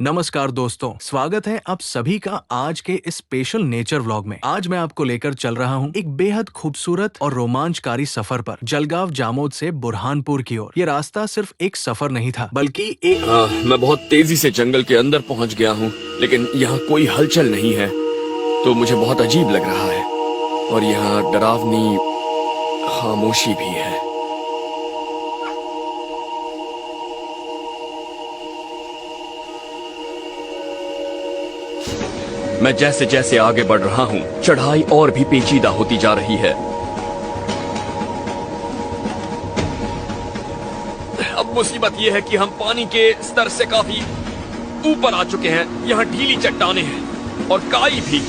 नमस्कार दोस्तों, स्वागत है आप सभी का आज के इस स्पेशल नेचर व्लॉग में। आज मैं आपको लेकर चल रहा हूँ एक बेहद खूबसूरत और रोमांचकारी सफर पर, जलगांव जामोद से बुरहानपुर की ओर। ये रास्ता सिर्फ एक सफर नहीं था, बल्कि एक मैं बहुत तेजी से जंगल के अंदर पहुंच गया हूँ, लेकिन यहाँ कोई हलचल नहीं है, तो मुझे बहुत अजीब लग रहा है। और यहाँ डरावनी खामोशी भी है। मैं जैसे जैसे आगे बढ़ रहा हूँ, चढ़ाई और भी पेचीदा होती जा रही है। अब मुसीबत यह है कि हम पानी के स्तर से काफी ऊपर आ चुके हैं। यहाँ ढीली चट्टानें हैं और काई भी।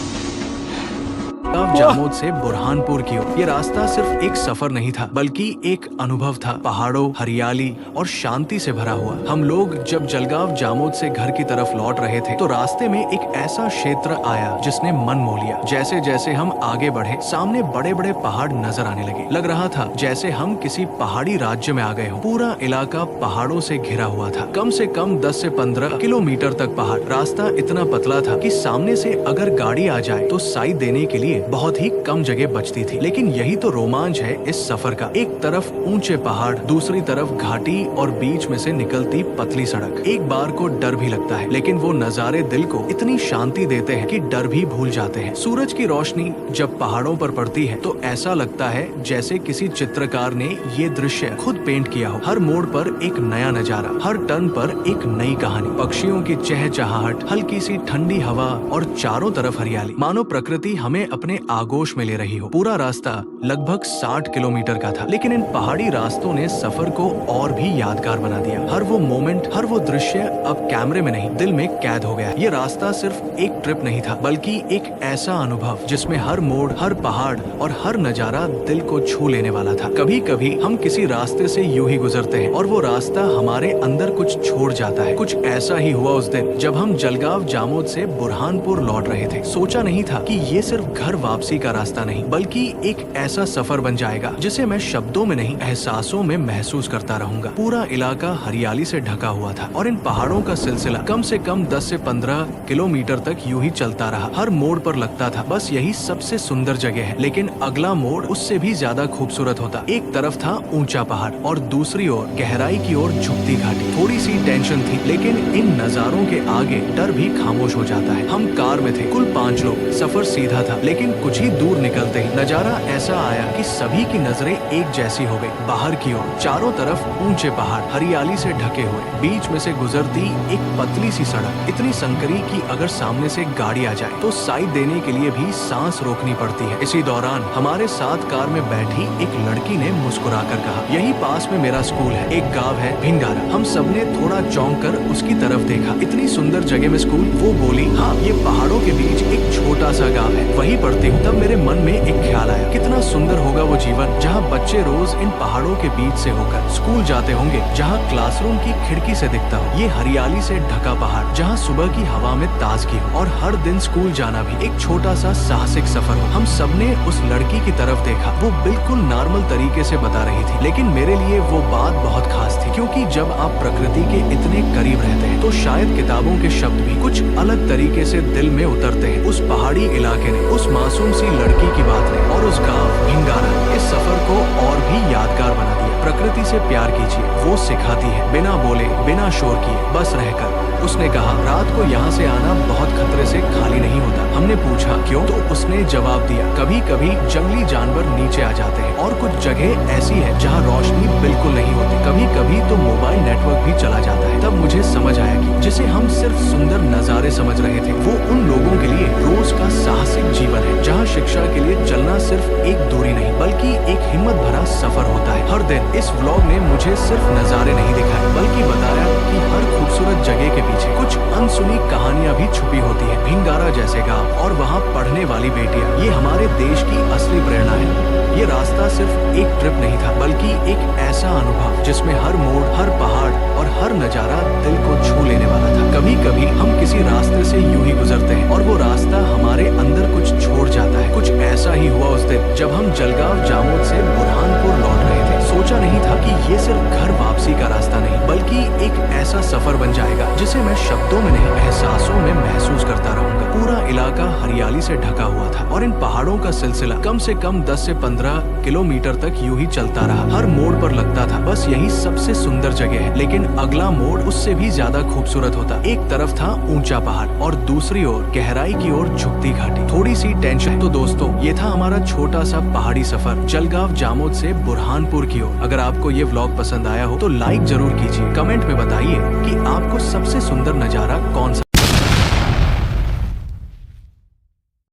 जलगांव जामोद से बुरहानपुर की ओर। ये रास्ता सिर्फ एक सफर नहीं था, बल्कि एक अनुभव था। पहाड़ों, हरियाली और शांति से भरा हुआ। हम लोग जब जलगांव जामोद से घर की तरफ लौट रहे थे, तो रास्ते में एक ऐसा क्षेत्र आया जिसने मन मोह लिया। जैसे जैसे हम आगे बढ़े, सामने बड़े बड़े पहाड़ नजर आने लगे। लग रहा था जैसे हम किसी पहाड़ी राज्य में आ गए हों। पूरा इलाका पहाड़ों से घिरा हुआ था। कम से कम 10 से 15 किलोमीटर तक पहाड़। रास्ता इतना पतला था कि सामने से अगर गाड़ी आ जाए तो साइड देने के लिए बहुत ही कम जगह बचती थी। लेकिन यही तो रोमांच है इस सफर का। एक तरफ ऊंचे पहाड़, दूसरी तरफ घाटी और बीच में से निकलती पतली सड़क। एक बार को डर भी लगता है, लेकिन वो नजारे दिल को इतनी शांति देते हैं कि डर भी भूल जाते हैं। सूरज की रोशनी जब पहाड़ों पर पड़ती है तो ऐसा लगता है जैसे किसी चित्रकार ने ये दृश्य खुद पेंट किया हो। हर मोड़ पर एक नया नजारा, हर टर्न पर एक नई कहानी। पक्षियों की चहचहाहट, हल्की सी ठंडी हवा और चारों तरफ हरियाली, मानो प्रकृति हमें अपने आगोश में ले रही हो। पूरा रास्ता लगभग 60 किलोमीटर का था, लेकिन इन पहाड़ी रास्तों ने सफर को और भी यादगार बना दिया। हर वो मोमेंट, हर वो दृश्य अब कैमरे में नहीं, दिल में कैद हो गया। ये रास्ता सिर्फ एक ट्रिप नहीं था, बल्कि एक ऐसा अनुभव जिसमें हर मोड़, हर पहाड़ और हर नजारा दिल को छू लेने वाला था। कभी कभी हम किसी रास्ते से यूं ही गुजरते हैं और वो रास्ता हमारे अंदर कुछ छोड़ जाता है। कुछ ऐसा ही हुआ उस दिन जब हम जलगांव जामोद से बुरहानपुर लौट रहे थे। सोचा नहीं था कि ये सिर्फ घर वापसी का रास्ता नहीं, बल्कि एक ऐसा सफर बन जाएगा जिसे मैं शब्दों में नहीं, एहसासों में महसूस करता रहूंगा। पूरा इलाका हरियाली से ढका हुआ था और इन पहाड़ों का सिलसिला कम से कम 10 से 15 किलोमीटर तक यूं ही चलता रहा। हर मोड़ पर लगता था बस यही सबसे सुंदर जगह है, लेकिन अगला मोड़ उससे भी ज्यादा खूबसूरत होता। एक तरफ था ऊंचा पहाड़ और दूसरी ओर गहराई की ओर झुकती घाटी। थोड़ी सी टेंशन थी, लेकिन इन नजारों के आगे डर भी खामोश हो जाता है। हम कार में थे, कुल 5 लोग। सफर सीधा था, लेकिन कुछ ही दूर निकलते ही नजारा ऐसा आया कि सभी की नजरें एक जैसी हो गई। बाहर की ओर चारों तरफ ऊंचे पहाड़ हरियाली से ढके हुए, बीच में से गुजरती एक पतली सी सड़क, इतनी संकरी कि अगर सामने से गाड़ी आ जाए तो साइड देने के लिए भी सांस रोकनी पड़ती है। इसी दौरान हमारे साथ कार में बैठी एक लड़की ने मुस्कुराकर कहा, यही पास में मेरा स्कूल है, एक गाँव है भिंगारा। हम सबने थोड़ा चौंक कर उसकी तरफ देखा। इतनी सुंदर जगह में स्कूल? वो बोली, हाँ, ये पहाड़ों के बीच एक छोटा सा गाँव है, वही पढ़ती हूँ। तब मेरे मन में एक ख्याल आया, कितना सुंदर होगा वो जीवन जहाँ बच्चे रोज इन पहाड़ों के बीच से होकर स्कूल जाते होंगे, जहाँ क्लासरूम की खिड़की से दिखता हो ये हरियाली से ढका पहाड़, जहाँ सुबह की हवा में ताजगी हो और हर दिन स्कूल जाना भी एक छोटा सा साहसिक सफर हो। हम सबने उस लड़की की तरफ देखा। वो बिल्कुल नॉर्मल तरीके से बता रही थी, लेकिन मेरे लिए वो बात बहुत खास थी, क्योंकि जब आप प्रकृति के इतने करीब रहते हैं तो शायद किताबों के शब्द भी कुछ अलग तरीके से दिल में उतरते हैं। उस पहाड़ी इलाके ने, उस मासूम सी लड़की की बात ने और उस गाँव भिंगारा इस सफर को और भी यादगार बना दिया। प्रकृति से प्यार कीजिए, वो सिखाती है, बिना बोले, बिना शोर किए, बस रहकर। उसने कहा, रात को यहाँ से आना बहुत खतरे से खाली नहीं होता। हमने पूछा क्यों, तो उसने जवाब दिया, कभी कभी जंगली जानवर नीचे आ जाते हैं और कुछ जगह ऐसी है जहाँ रोशनी बिल्कुल नहीं होती। कभी कभी तो मोबाइल नेटवर्क भी चला जाता है। तब मुझे समझ आया कि जिसे हम सिर्फ सुंदर नजारे समझ रहे थे, वो उन लोगों के लिए रोज का साहसिक जीवन है, जहाँ शिक्षा के लिए चलना सिर्फ एक दूरी नहीं, बल्कि एक हिम्मत भरा सफर होता है। हर दिन इस व्लॉग ने मुझे सिर्फ नजारे नहीं दिखाए, बल्कि बताया कि हर खूबसूरत जगह के पीछे कुछ अनसुनी कहानियां भी छुपी होती है। भिंगारा जैसे गाँव और वहाँ पढ़ने वाली बेटियां, ये हमारे देश की असली प्रेरणा है। ये रास्ता सिर्फ एक ट्रिप नहीं था, बल्कि एक ऐसा अनुभव जिसमें हर मोड़, हर पहाड़ और हर नजारा दिल को छू लेने वाला था। कभी कभी हम किसी रास्ते से यूं ही गुजरते हैं और वो रास्ता हमारे अंदर कुछ छोड़ जाता है। कुछ ऐसा ही हुआ उस दिन जब हम जलगांव जामोद से बुरहानपुर लौट रहे थे। सोचा नहीं था कि ये सिर्फ घर वापसी का रास्ता नहीं, बल्कि एक ऐसा सफर बन जाएगा जिसे मैं शब्दों में नहीं, एहसासों में महसूस करता रहूंगा। पूरा इलाका हरियाली से ढका हुआ था और इन पहाड़ों का सिलसिला कम से कम 10 से 15 किलोमीटर तक यूं ही चलता रहा। हर मोड़ पर लगता था बस यही सबसे सुंदर जगह है, लेकिन अगला मोड़ उससे भी ज्यादा खूबसूरत होता। एक तरफ था ऊंचा पहाड़ और दूसरी ओर गहराई की ओर झुकती घाटी। थोड़ी सी टेंशन। तो दोस्तों, ये था हमारा छोटा सा पहाड़ी सफर जलगांव जामोद से बुरहानपुर की ओर। अगर आपको ये व्लॉग पसंद आया हो तो लाइक जरूर कीजिए। कमेंट में बताइए कि आपको सबसे सुंदर नजारा कौन सा